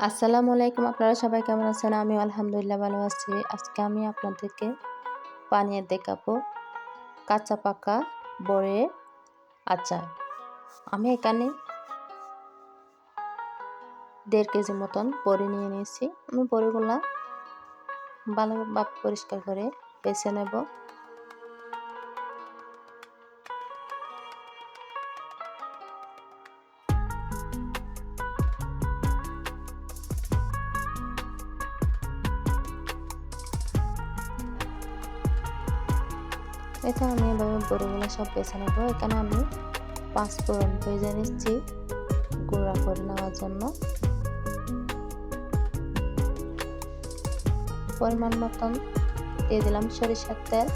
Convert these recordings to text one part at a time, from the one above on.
আসসালামু আলাইকুম। আপনারা সবাই কেমন আছেন? আমিও আলহামদুলিল্লাহ ভালো আছি। আজকে আমি আপনাদেরকে বানিয়ে দেখাবো কাঁচা পাকা বড়ির আচার। আমি এখানে ১.৫ কেজি মতন বড়ি নিয়ে নিয়েছি। আমি বড়িগুলা ভালোভাবে পরিষ্কার করে বেছে নেব। এটা আমি এভাবে বড়িগুলো সব বেছে নেব। এখানে আমি ৫ ফোড়ন ভেজে নিচ্ছি গুঁড়া করে নেওয়ার জন্য। পরিমাণ মতন দিয়ে দিলাম সরিষার তেল।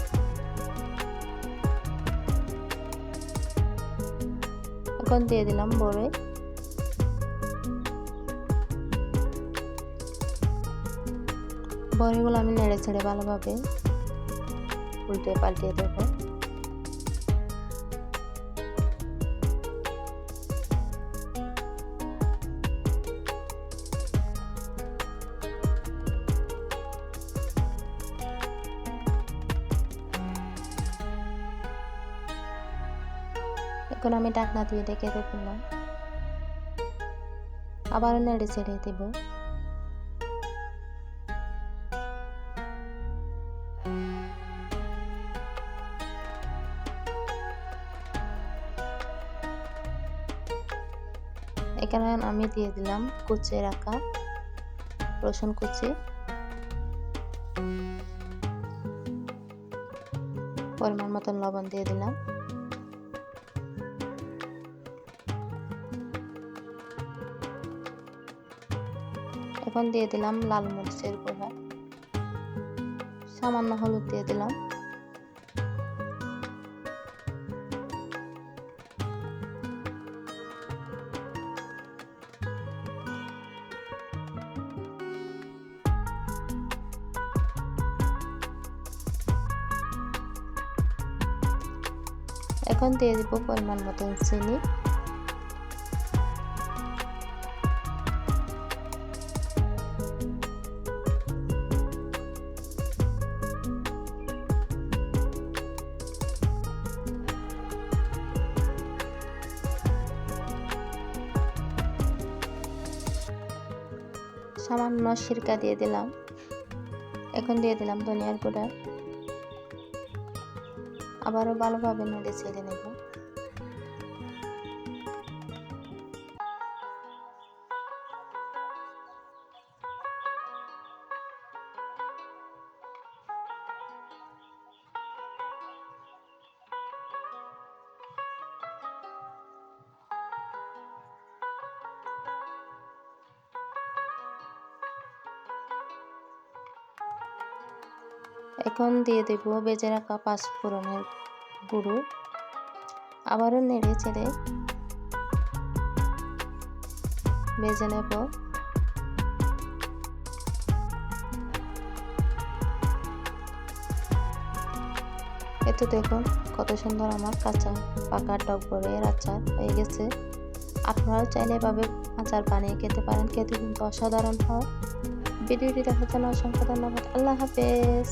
এখন দিয়ে দিলাম বড়ি। বড়িগুলো আমি নেড়ে ছেড়ে ভালোভাবে উল্টে পাল্টিয়ে দেব। এখন আমি ঢাকনা দিয়ে ঢেকে দিলাম। আবার নেড়ে ছেড়ে দেব। এখানে আমি দিয়ে দিলাম কুচিয়ে রাখা রসুন কুচি, পরিমাণ মতন লবণ দিয়ে দিলাম। এখন দিয়ে দিলাম লাল মরিচের গুঁড়া, সামান্য হলুদ দিয়ে দিলাম। এখন দিয়ে দিব পরিমাণ মতন চিনি। সামান্য সিরকা দিয়ে দিলাম। এখন দিয়ে দিলাম ধনিয়ার গুঁড়া। আবারও ভালোভাবে নেড়ে ছেড়ে নেব। এখন দিয়ে দেব ভেজে রাখা ৫ ফোড়নের গুঁড়ো। আবারও নেড়ে ছেড়ে ভেজে নেব। এতে দেখুন কত সুন্দর আমার কাঁচা পাকা টক বড়ির আচার হয়ে গেছে। আপনারাও চাইলে এভাবে আচার বানিয়ে খেতে পারেন, খেতে কিন্তু অসাধারণ হয়। ভিডিওটি দেখার জন্য অসংখ্য ধন্যবাদ। আল্লাহ হাফেজ।